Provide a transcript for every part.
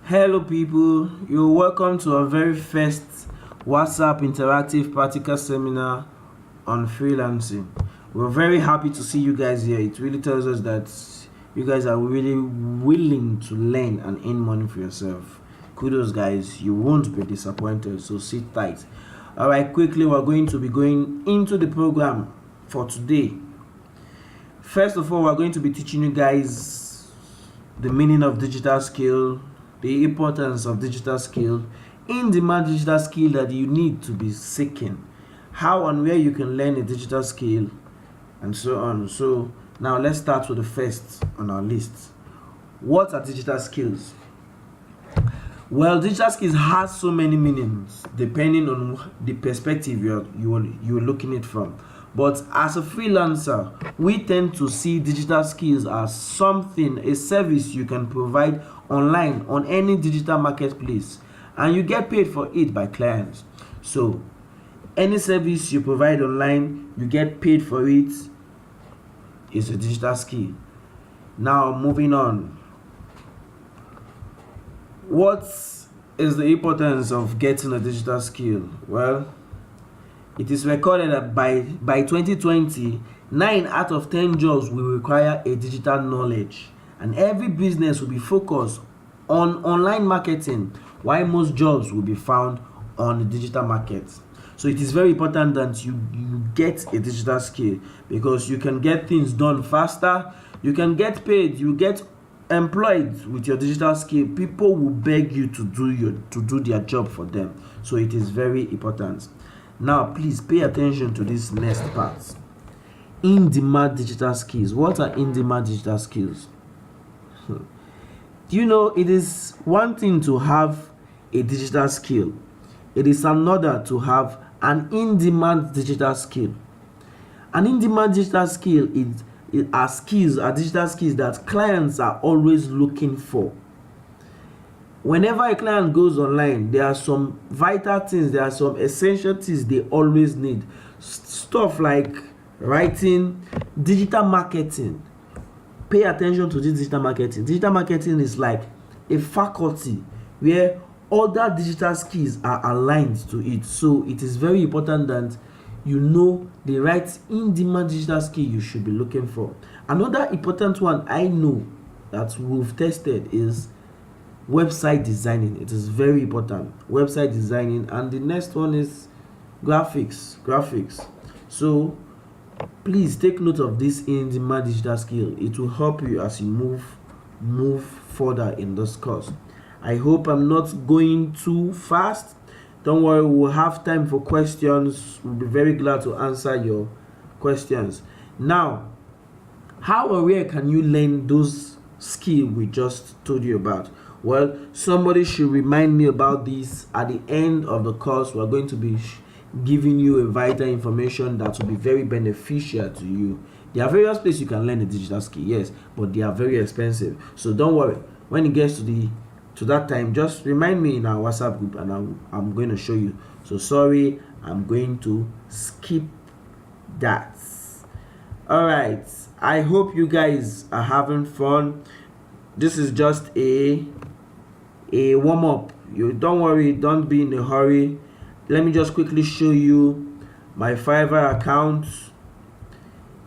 Hello people, you're welcome to our very first WhatsApp interactive practical seminar on freelancing. We're very happy to see you guys here. It really tells us that you guys are really willing to learn and earn money for yourself. Kudos guys, you won't be disappointed, so sit tight. Alright, quickly we're going to be going into the program for today. First of all, we're going to be teaching you guys the meaning of digital skill, the importance of digital skill, in-demand digital skill that you need to be seeking, how and where you can learn a digital skill, and so on. So now let's start with the first on our list. What are digital skills? Well, digital skills has so many meanings depending on the perspective you're looking at it from. But as a freelancer, we tend to see digital skills as something, a service you can provide online on any digital marketplace, and you get paid for it by clients. So any service you provide online, you get paid for it, is a digital skill. Now moving on, what is the importance of getting a digital skill? Well, it is recorded that by 2020, 9 out of 10 jobs will require a digital knowledge, and every business will be focused on online marketing, while most jobs will be found on the digital market. So it is very important that you get a digital skill, because you can get things done faster, you can get paid, you get employed with your digital skill. People will beg you to do their job for them. So it is very important. Now please pay attention to this next part. In-demand digital skills. What are in-demand digital skills? Do you know, it is one thing to have a digital skill, it is another to have an in-demand digital skill. An in-demand digital skill are digital skills that clients are always looking for. Whenever a client goes online, there are some vital things, there are some essential things they always need. Stuff like writing, digital marketing. Pay attention to this digital marketing. Digital marketing is like a faculty where other digital skills are aligned to it. So it is very important that you know the right in-demand digital skill you should be looking for. Another important one I know that we've tested is website designing. It is very important, website designing. And the next one is graphics. So please take note of this in-demand digital skill. It will help you as you move further in this course. I hope I'm not going too fast. Don't worry, we'll have time for questions. We'll be very glad to answer your questions. Now, how and where can you learn those skills we just told you about? Well, somebody should remind me about this at the end of the course. We're going to be giving you a vital information that will be very beneficial to you. There are various places you can learn a digital skill, yes, but they are very expensive. So don't worry, when it gets to that time, just remind me in our WhatsApp group, and I'm going to show you. So sorry, I'm going to skip that. All right, I hope you guys are having fun. This is just a warm-up. You don't worry, don't be in a hurry. Let me just quickly show you my Fiverr account.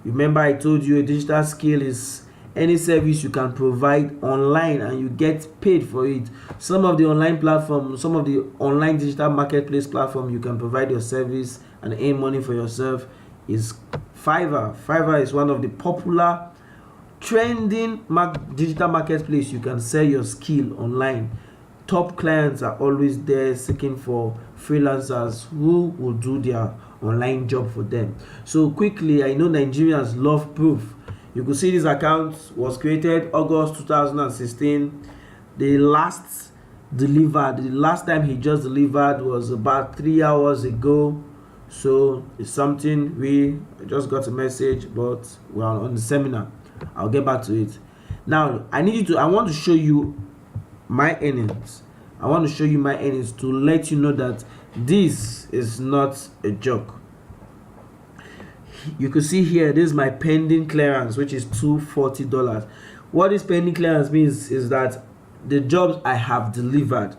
Remember, I told you a digital skill is any service you can provide online and you get paid for it. Some of the online platforms, some of the online digital marketplace platform you can provide your service and earn money for yourself is Fiverr. Fiverr is one of the popular trending digital marketplace. You can sell your skill online. Top clients are always there seeking for freelancers who will do their online job for them. So quickly, I know Nigerians love proof. You could see this account was created August 2016. The last time he just delivered was about 3 hours ago. So it's something we just got a message, but we're on the seminar. I'll get back to it. Now I want to show you my earnings. I want to show you my earnings to let you know that this is not a joke. You can see here, this is my pending clearance, which is $240. What this pending clearance means is that the jobs I have delivered,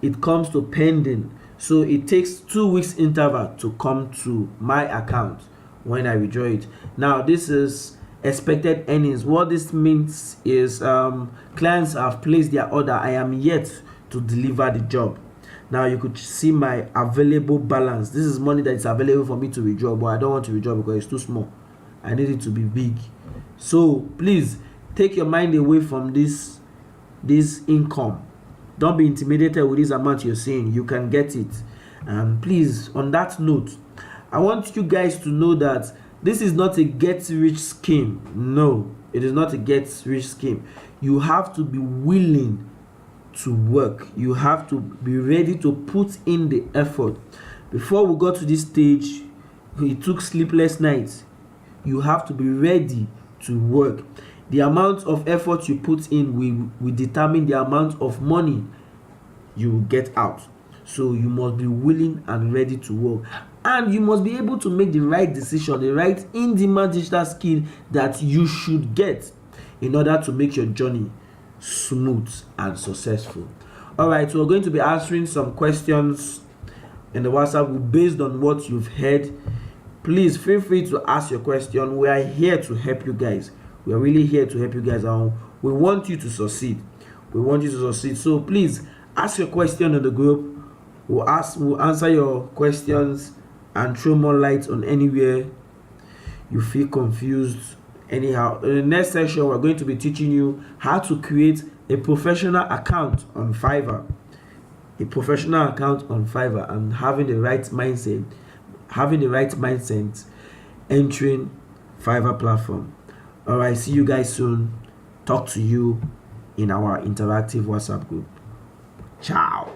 it comes to pending. So it takes 2 weeks interval to come to my account when I withdraw it. Now this is expected earnings. What this means is clients have placed their order. I am yet to deliver the job. Now you could see my available balance. This is money that is available for me to withdraw, but I don't want to withdraw because it's too small. I need it to be big. So please take your mind away from this income. Don't be intimidated with this amount you're seeing. You can get it. And please, on that note, I want you guys to know that this is not a get rich scheme. No, it is not a get rich scheme. You have to be willing to work. You have to be ready to put in the effort. Before we got to this stage, it took sleepless nights. You have to be ready to work. The amount of effort you put in will determine the amount of money you will get out. So you must be willing and ready to work, and you must be able to make the right decision, the right in-demand digital skill that you should get in order to make your journey smooth and successful. All right, so we're going to be answering some questions in the WhatsApp group based on what you've heard. Please feel free to ask your question. We are here to help you guys. We are really here to help you guys out. We want you to succeed. We want you to succeed. So please ask your question in the group. We'll answer your questions and throw more light on anywhere you feel confused. Anyhow, in the next section, we're going to be teaching you how to create a professional account on Fiverr. A professional account on Fiverr, and having the right mindset, entering Fiverr platform. All right, see you guys soon. Talk to you in our interactive WhatsApp group. Ciao.